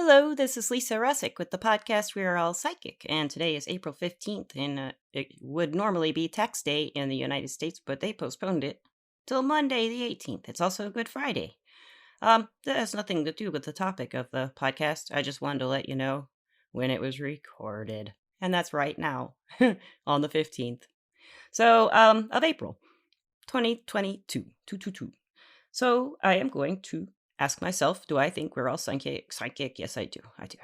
Hello, this is Lisa Russick with the podcast We Are All Psychic, and today is April 15th, and it would normally be Tax Day in the United States, but they postponed it till Monday the 18th. It's also Good Friday. That has nothing to do with the topic of the podcast. I just wanted to let you know when it was recorded, and that's right now on the 15th. So, of April 2022, 222. So I am going to ask myself, do I think we're all psychic? Psychic? Yes, I do. I do.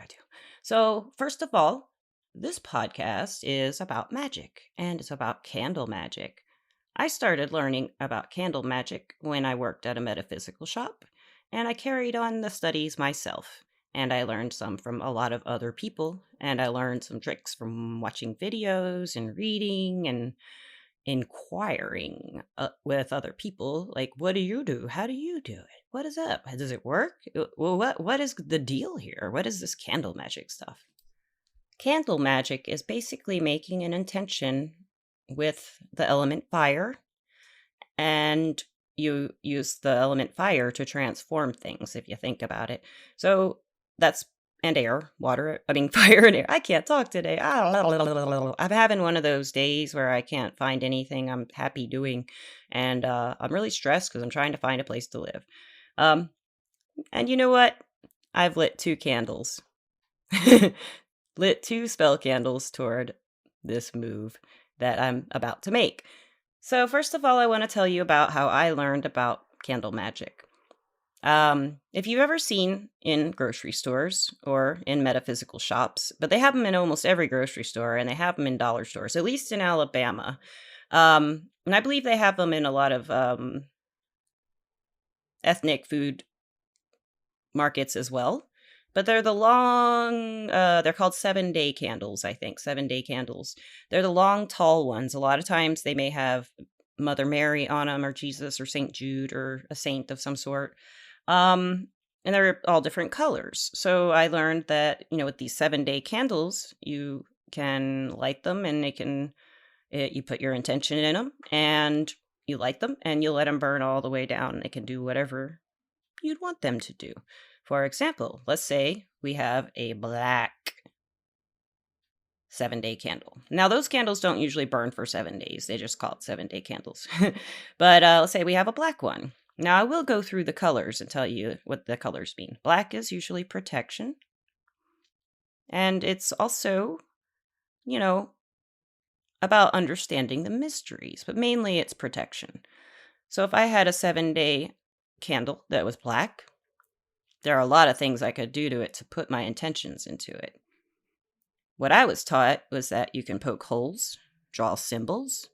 So, first of all, this podcast is about magic and it's about candle magic. I started learning about candle magic when I worked at a metaphysical shop, and I carried on the studies myself. And I learned some from a lot of other people, and I learned some tricks from watching videos and reading and inquiring with other people, like, what do you do? How do you do it? What is up? Does it work? Well, what is the deal here? What is this candle magic stuff? Candle magic is basically making an intention with the element fire, and you use the element fire to transform things if you think about it. So that's and air, water, I mean fire and air. I can't talk today. I'm having one of those days where I can't find anything I'm happy doing, and I'm really stressed because I'm trying to find a place to live. Um, and you know what? I've lit two candles, lit two spell candles toward this move that I'm about to make. So, first of all, I want to tell you about how I learned about candle magic. If you've ever seen in grocery stores or in metaphysical shops, but they have them in almost every grocery store and they have them in dollar stores, at least in Alabama. And I believe they have them in a lot of ethnic food markets as well. But they're the long, they're called 7-day candles, I think, 7-day candles. They're the long, tall ones. A lot of times they may have Mother Mary on them or Jesus or St. Jude or a saint of some sort. And they're all different colors. So I learned that, with these 7-day candles, you can light them and you put your intention in them and you light them and you let them burn all the way down. They can do whatever you'd want them to do. For example, let's say we have a black 7-day candle. Now, those candles don't usually burn for 7 days. They just call it 7-day candles. But let's say we have a black one. Now, I will go through the colors and tell you what the colors mean. Black is usually protection. And it's also, you know, about understanding the mysteries, but mainly it's protection. So if I had a 7-day candle that was black, there are a lot of things I could do to it to put my intentions into it. What I was taught was that you can poke holes, draw symbols,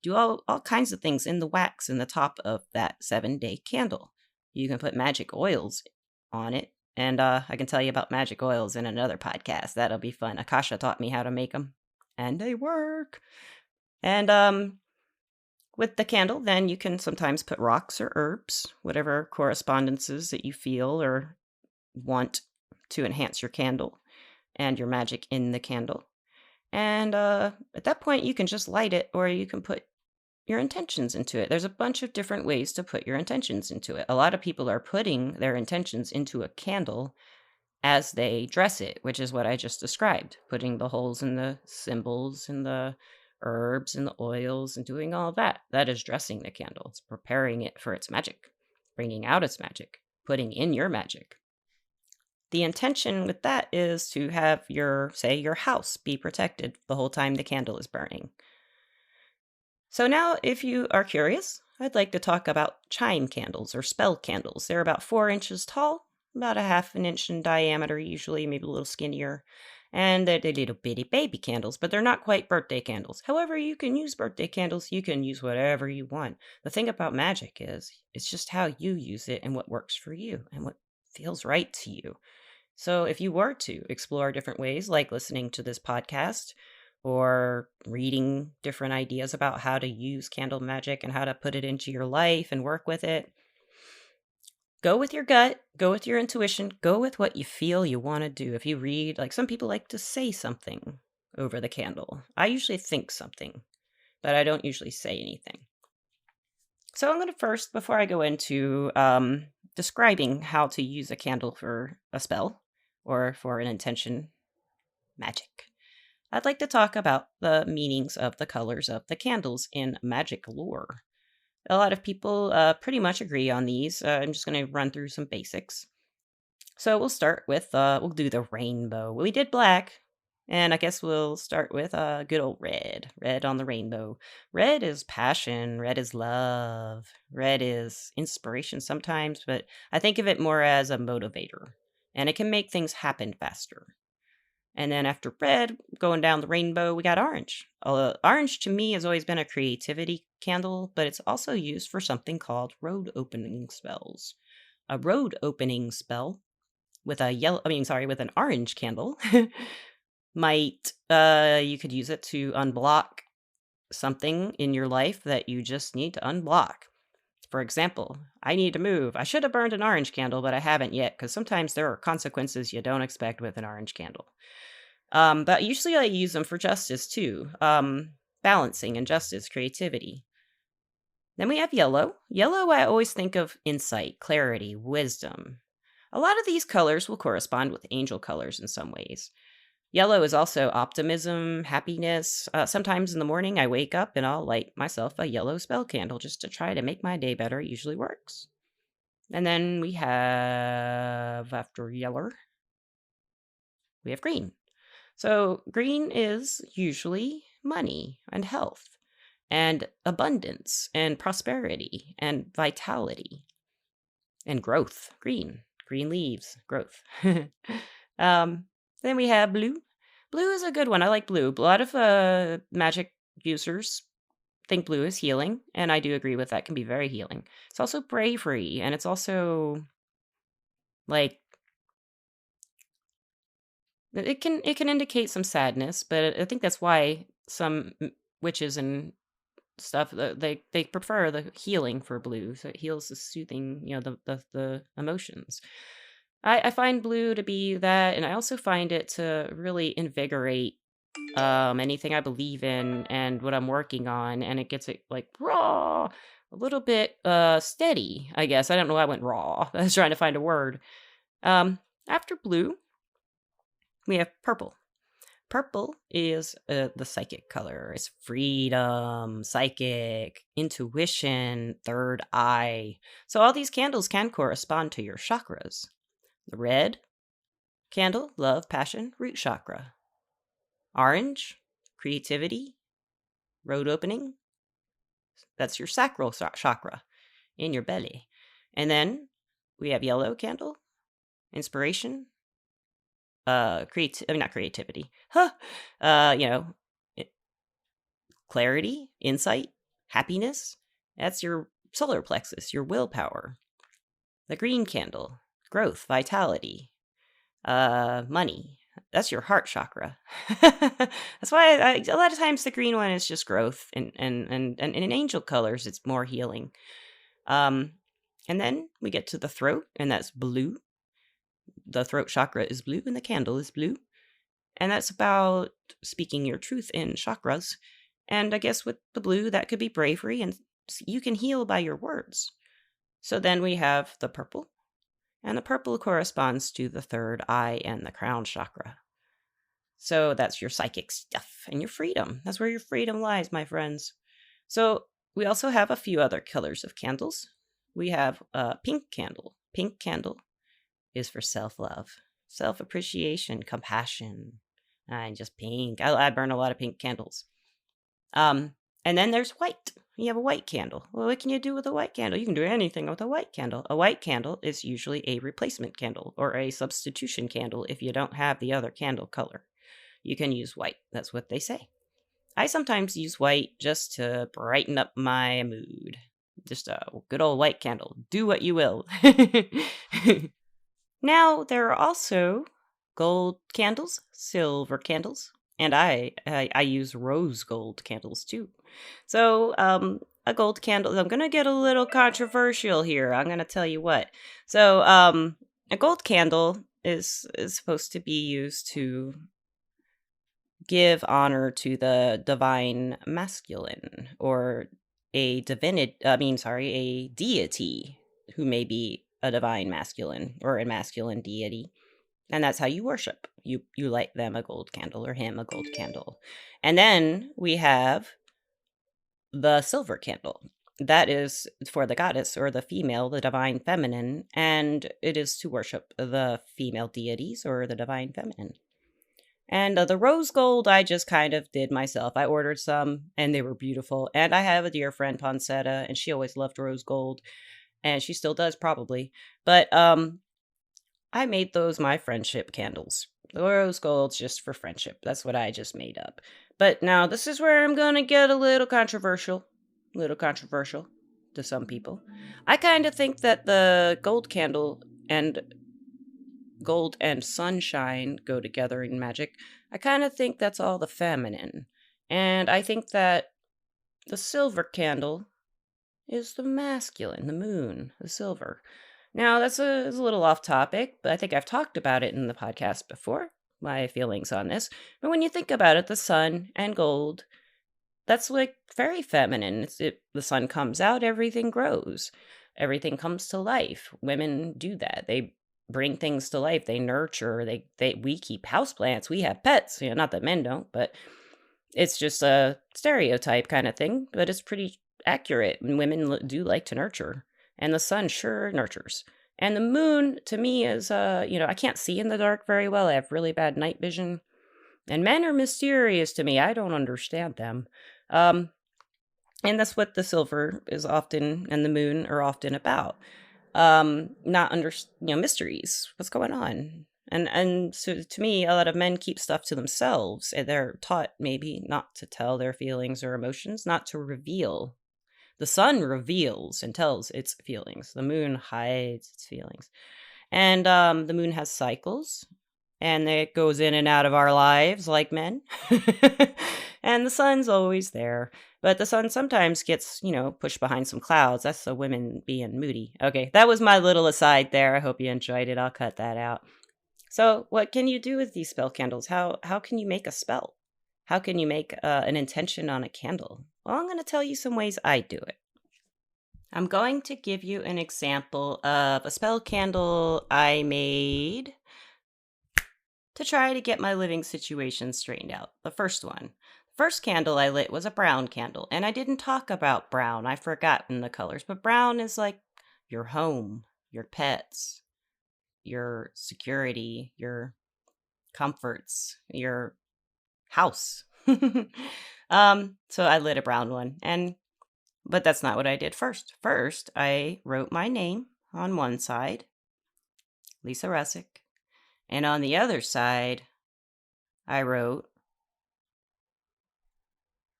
do all kinds of things in the wax in the top of that 7-day candle. You can put magic oils on it. And I can tell you about magic oils in another podcast. That'll be fun. Akasha taught me how to make them, and they work. And with the candle, then you can sometimes put rocks or herbs, whatever correspondences that you feel or want to enhance your candle and your magic in the candle. And at that point, you can just light it or you can put your intentions into it. There's a bunch of different ways to put your intentions into it. A lot of people are putting their intentions into a candle as they dress it, which is what I just described, putting the holes in the symbols and the herbs and the oils and doing all of that. That is dressing the candle. It's preparing it for its magic, bringing out its magic, putting in your magic. The intention with that is to have your house be protected the whole time the candle is burning. So now, if you are curious, I'd like to talk about chime candles or spell candles. They're about 4 inches tall, about a half an inch in diameter, usually, maybe a little skinnier. And they're little bitty baby candles, but they're not quite birthday candles. However, you can use birthday candles. You can use whatever you want. The thing about magic is, it's just how you use it and what works for you and what feels right to you. So if you were to explore different ways, like listening to this podcast or reading different ideas about how to use candle magic and how to put it into your life and work with it, go with your gut, go with your intuition, go with what you feel you want to do. If you read, like some people like to say something over the candle. I usually think something, but I don't usually say anything. So I'm going to first, before I go into describing how to use a candle for a spell, or for an intention, magic. I'd like to talk about the meanings of the colors of the candles in magic lore. A lot of people pretty much agree on these. I'm just going to run through some basics. So we'll start with, we'll do the rainbow. We did black, and I guess we'll start with good old red. Red on the rainbow. Red is passion, red is love, red is inspiration sometimes, but I think of it more as a motivator, and it can make things happen faster. And then after red, going down the rainbow, we got orange. Orange to me has always been a creativity candle, but it's also used for something called road opening spells. A road opening spell with a with an orange candle might you could use it to unblock something in your life that you just need to unblock. For example, I need to move. I should have burned an orange candle, but I haven't yet because sometimes there are consequences you don't expect with an orange candle. But usually I use them for justice too. Balancing and justice, creativity. Then we have yellow. Yellow, I always think of insight, clarity, wisdom. A lot of these colors will correspond with angel colors in some ways. Yellow is also optimism, happiness. Sometimes in the morning I wake up and I'll light myself a yellow spell candle just to try to make my day better. It usually works. And then we have, after yellow, we have green. So green is usually money and health and abundance and prosperity and vitality and growth. Green leaves, growth. Then we have blue. Blue is a good one. I like blue. A lot of magic users think blue is healing, and I do agree with that. It can be very healing. It's also bravery, and it's also like it can indicate some sadness, but I think that's why some witches and stuff they prefer the healing for blue, so it heals the soothing, the emotions. I find blue to be that, and I also find it to really invigorate anything I believe in and what I'm working on, and it gets it like raw, a little bit steady, I guess. I don't know why I went raw. I was trying to find a word. After blue, we have purple. Purple is the psychic color. It's freedom, psychic, intuition, third eye. So all these candles can correspond to your chakras. The red candle, love, passion, root chakra. Orange, creativity, road opening. That's your sacral chakra in your belly. And then we have yellow candle, inspiration, not creativity. Clarity, insight, happiness. That's your solar plexus, your willpower. The green candle, growth, vitality, money. That's your heart chakra. That's why a lot of times the green one is just growth, and in angel colors it's more healing. And then we get to the throat, and that's blue. The throat chakra is blue, and the candle is blue. And that's about speaking your truth in chakras. And I guess with the blue, that could be bravery, and you can heal by your words. So then we have the purple, and the purple corresponds to the third eye and the crown chakra. So that's your psychic stuff and your freedom. That's where your freedom lies, my friends. So we also have a few other colors of candles. We have a pink candle. Pink candle is for self-love, self-appreciation, compassion, and just pink. I burn a lot of pink candles. And then there's white. You have a white candle. Well, what can you do with a white candle? You can do anything with a white candle. A white candle is usually a replacement candle or a substitution candle if you don't have the other candle color. You can use white. That's what they say. I sometimes use white just to brighten up my mood. Just a good old white candle. Do what you will. Now, there are also gold candles, silver candles, and I use rose gold candles too. So, a gold candle, I'm going to get a little controversial here. I'm going to tell you what. So, a gold candle is supposed to be used to give honor to the divine masculine, or a deity who may be a divine masculine or a masculine deity. And that's how you worship. You light them a gold candle or him a gold candle. And then we have the silver candle. That is for the goddess or the female, the divine feminine, and it is to worship the female deities or the divine feminine. And the rose gold, I just kind of did myself. I ordered some and they were beautiful. And I have a dear friend, Poncetta, and she always loved rose gold, and she still does probably. But I made those my friendship candles. The rose gold's just for friendship. That's what I just made up. But now this is where I'm gonna get a little controversial. Little controversial to some people. I kind of think that the gold and sunshine go together in magic. I kind of think that's all the feminine. And I think that the silver candle is the masculine, the moon, the silver. Now, is a little off topic, but I think I've talked about it in the podcast before, my feelings on this. But when you think about it, the sun and gold, that's like very feminine. The sun comes out, everything grows, everything comes to life. Women do that. They bring things to life. They nurture. We keep houseplants. We have pets. Not that men don't, but it's just a stereotype kind of thing. But it's pretty accurate. And women do like to nurture, and the sun sure nurtures. And the moon to me is, I can't see in the dark very well. I have really bad night vision. And men are mysterious to me. I don't understand them. Um, and that's what the silver is often and the moon are often about. Not mysteries. What's going on? And so to me, a lot of men keep stuff to themselves, and they're taught maybe not to tell their feelings or emotions, not to reveal. The sun reveals and tells its feelings. The moon hides its feelings. And the moon has cycles, and it goes in and out of our lives like men. And the sun's always there. But the sun sometimes gets, pushed behind some clouds. That's the women being moody. Okay, that was my little aside there. I hope you enjoyed it. I'll cut that out. So, what can you do with these spell candles? How can you make a spell? How can you make an intention on a candle? Well, I'm going to tell you some ways I do it. I'm going to give you an example of a spell candle I made to try to get my living situation straightened out. The first one. First candle I lit was a brown candle, and I didn't talk about brown. I've forgotten the colors, but brown is like your home, your pets, your security, your comforts, your house. So I lit a brown one, but that's not what I did first. First, I wrote my name on one side, Lisa Russick, and on the other side, I wrote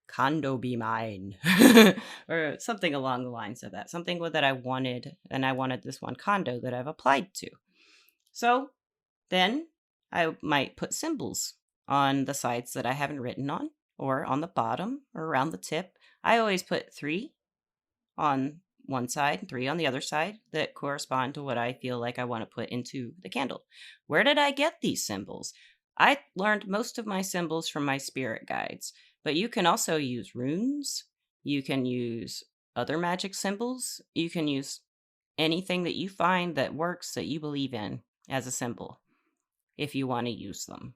condo be mine or something along the lines of that, something that I wanted, and I wanted this one condo that I've applied to. So then I might put symbols on the sides that I haven't written on, or on the bottom or around the tip. I always put 3 on one side and 3 on the other side that correspond to what I feel like I want to put into the candle. Where did I get these symbols? I learned most of my symbols from my spirit guides. But you can also use runes. You can use other magic symbols. You can use anything that you find that works, that you believe in, as a symbol, if you want to use them.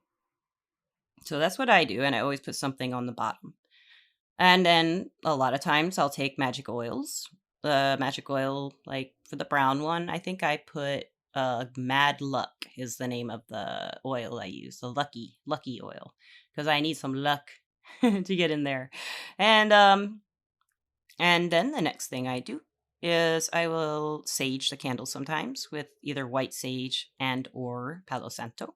So that's what I do, and I always put something on the bottom. And then a lot of times I'll take magic oils. The magic oil, like for the brown one, I think I put Mad Luck is the name of the oil I use, the lucky oil, because I need some luck to get in there. And then the next thing I do is I will sage the candle sometimes with either white sage and or Palo Santo.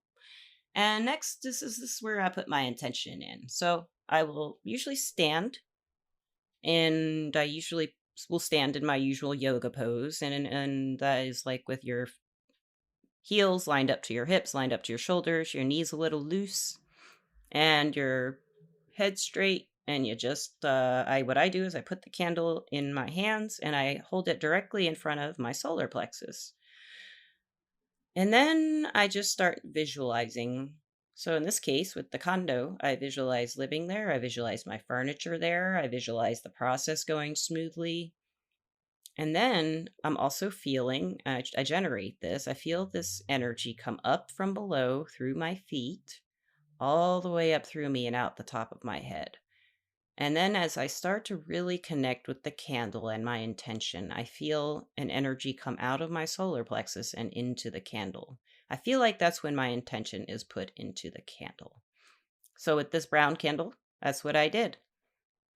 And next, this is where I put my intention in. So I will usually stand, and I usually will stand in my usual yoga pose, and that is like with your heels lined up to your hips, lined up to your shoulders, your knees a little loose, and your head straight. And you just what I do is I put the candle in my hands and I hold it directly in front of my solar plexus. And then I just start visualizing. So in this case, with the condo, I visualize living there. I visualize my furniture there. I visualize the process going smoothly. And then I'm also feeling, I generate this, I feel this energy come up from below through my feet, all the way up through me and out the top of my head. And then as I start to really connect with the candle and my intention, I feel an energy come out of my solar plexus and into the candle. I feel like that's when my intention is put into the candle. So with this brown candle, that's what I did.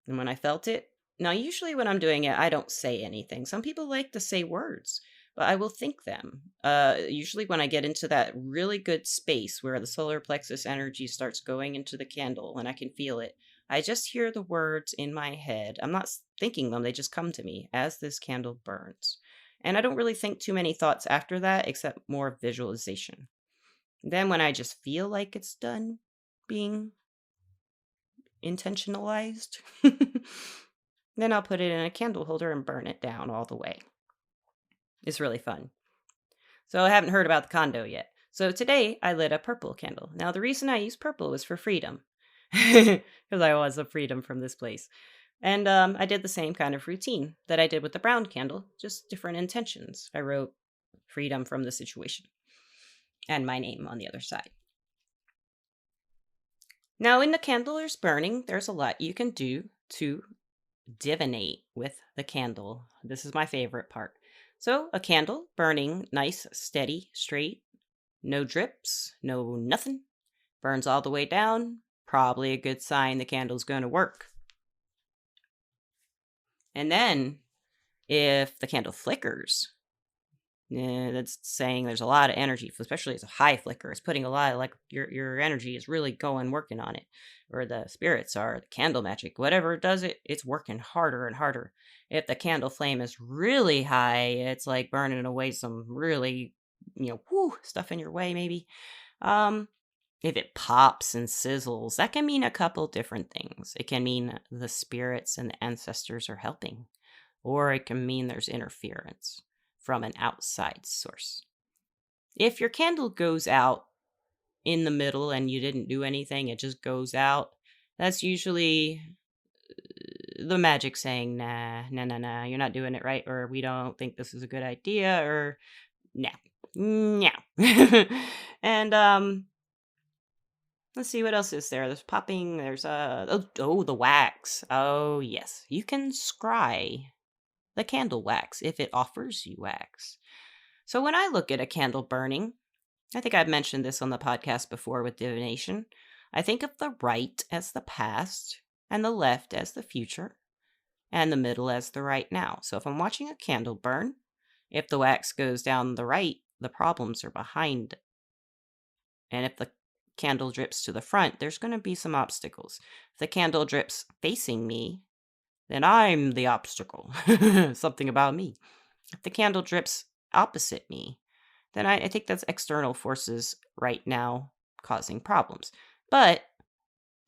And when I felt it, now usually when I'm doing it, I don't say anything. Some people like to say words, but I will think them. Usually when I get into that really good space where the solar plexus energy starts going into the candle and I can feel it, I just hear the words in my head. I'm not thinking them, they just come to me as this candle burns. And I don't really think too many thoughts after that, except more visualization. Then when I just feel like it's done being intentionalized, then I'll put it in a candle holder and burn it down all the way. It's really fun. So I haven't heard about the condo yet. So today I lit a purple candle. Now the reason I used purple was for freedom. Because I was a freedom from this place. And I did the same kind of routine that I did with the brown candle, just different intentions. I wrote freedom from the situation and my name on the other side. Now, in the candle's burning, there's a lot you can do to divinate with the candle. This is my favorite part. So, a candle burning nice, steady, straight, no drips, no nothing, burns all the way down. Probably a good sign the candle's going to work. And then, if the candle flickers, that's saying there's a lot of energy, especially as a high flicker. It's putting a lot of like your energy is really going working on it, or the spirits are the candle magic, whatever does it, it's working harder and harder. If the candle flame is really high, it's like burning away some really stuff in your way maybe. If it pops and sizzles, that can mean a couple different things. It can mean the spirits and the ancestors are helping, or it can mean there's interference from an outside source. If your candle goes out in the middle and you didn't do anything, it just goes out, that's usually the magic saying, nah, you're not doing it right, or we don't think this is a good idea, or no. And let's see what else is there. There's popping, there's the wax. Oh yes, you can scry the candle wax if it offers you wax. So when I look at a candle burning, I think I've mentioned this on the podcast before with divination. I think of the right as the past, and the left as the future, and the middle as the right now. So if I'm watching a candle burn, if the wax goes down the right, the problems are behind. And if the candle drips to the front, there's going to be some obstacles. If the candle drips facing me, then I'm the obstacle. Something about me. If the candle drips opposite me, then I think that's external forces right now causing problems. But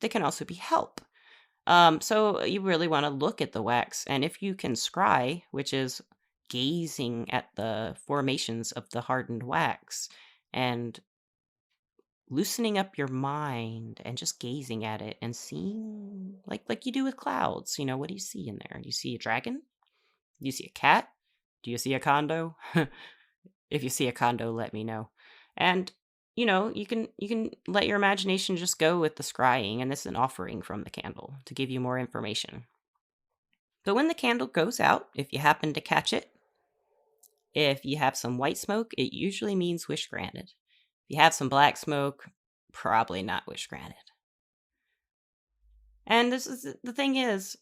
they can also be help. So you really want to look at the wax. And if you can scry, which is gazing at the formations of the hardened wax and loosening up your mind and just gazing at it and seeing like you do with clouds. What do you see in there? Do you see a dragon? Do you see a cat? Do you see a condo? If you see a condo, let me know. And you can let your imagination just go with the scrying, and this is an offering from the candle to give you more information. But when the candle goes out, if you happen to catch it, if you have some white smoke, it usually means wish granted. If you have some black smoke, probably not wish granted. And this is the thing is,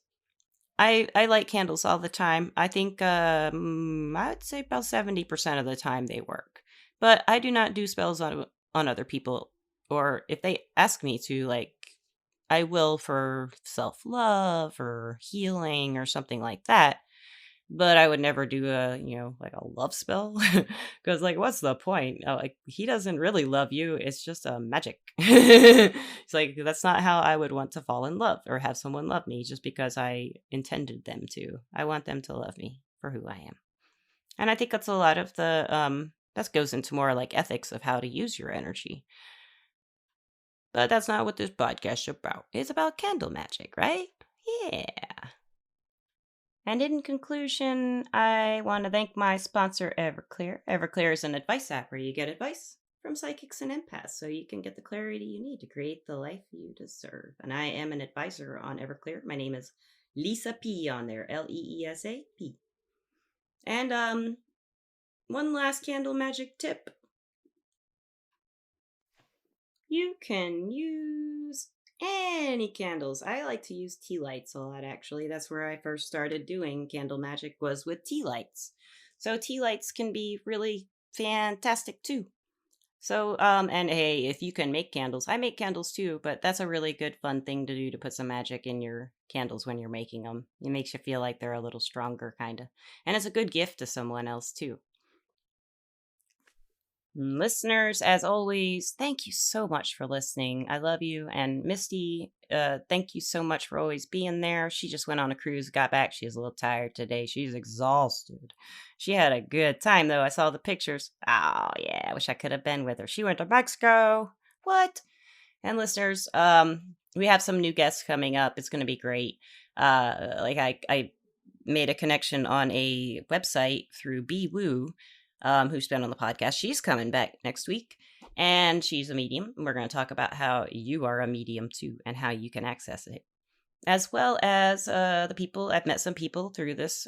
I light candles all the time. I think I would say about 70% of the time they work. But I do not do spells on other people, or if they ask me to, like I will for self-love or healing or something like that. But I would never do like a love spell because, like, what's the point? Like, he doesn't really love you. It's just a magic. It's like, that's not how I would want to fall in love or have someone love me just because I intended them to. I want them to love me for who I am. And I think that's a lot of the, that goes into more like ethics of how to use your energy. But that's not what this podcast is about. It's about candle magic, right? Yeah. And in conclusion, I want to thank my sponsor, Everclear. Everclear is an advice app where you get advice from psychics and empaths so you can get the clarity you need to create the life you deserve. And I am an advisor on Everclear. My name is Lisa P on there, Leesap. And one last candle magic tip. You can use any candles. I like to use tea lights a lot, actually. That's where I first started doing candle magic, was with tea lights. So tea lights can be really fantastic too. So, and hey, if you can make candles, I make candles too, but that's a really good fun thing to do, to put some magic in your candles when you're making them. It makes you feel like they're a little stronger, kind of. And it's a good gift to someone else too. Listeners, as always, thank you so much for listening. I love you. And Misty, thank you so much for always being there. She just went on a cruise, got back. She's a little tired today. She's exhausted. She had a good time, though. I saw the pictures. Oh, yeah. I wish I could have been with her. She went to Mexico. What? And listeners, we have some new guests coming up. It's going to be great. I made a connection on a website through BeWoo, who's been on the podcast. She's coming back next week, and she's a medium. We're going to talk about how you are a medium too, and how you can access it, as well as the people. I've met some people through this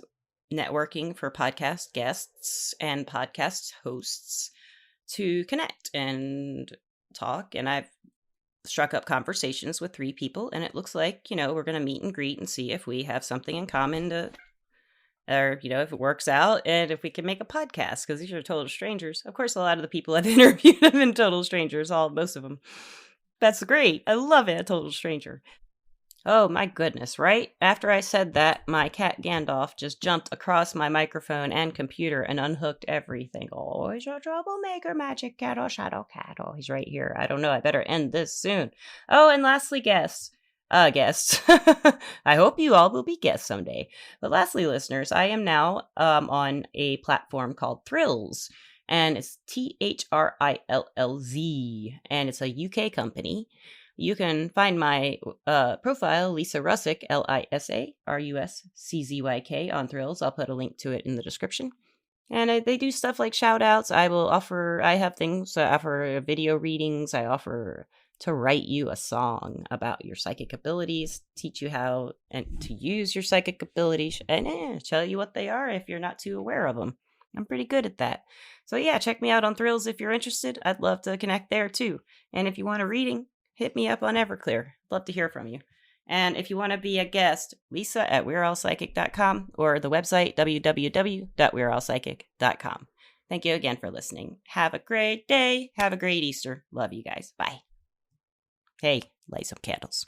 networking for podcast guests and podcast hosts to connect and talk. And I've struck up conversations with 3 people, and it looks like, we're going to meet and greet and see if we have something in common to, or, if it works out, and if we can make a podcast, because these are total strangers. Of course, a lot of the people I've interviewed have been total strangers, most of them. That's great. I love it, a total stranger. Oh my goodness, right? After I said that, my cat Gandalf just jumped across my microphone and computer and unhooked everything. Oh, he's a troublemaker, magic cat, oh, shadow cat. Oh, he's right here. I don't know, I better end this soon. Oh, and lastly, guests. Guests. I hope you all will be guests someday. But lastly, listeners, I am now on a platform called Thrills, and it's THRILLZ, and it's a UK company. You can find my profile, Lisa Russick, LISARUSCZYK, on Thrills. I'll put a link to it in the description. And they do stuff like shout outs. I have things, I offer video readings. I offer to write you a song about your psychic abilities, teach you how to use your psychic abilities, and tell you what they are if you're not too aware of them. I'm pretty good at that. So yeah, check me out on Thrills if you're interested. I'd love to connect there too. And if you want a reading, hit me up on Everclear. Love to hear from you. And if you want to be a guest, Lisa at we'reallpsychic.com, or the website www.we'reallpsychic.com. Thank you again for listening. Have a great day. Have a great Easter. Love you guys. Bye. Hey, light some candles.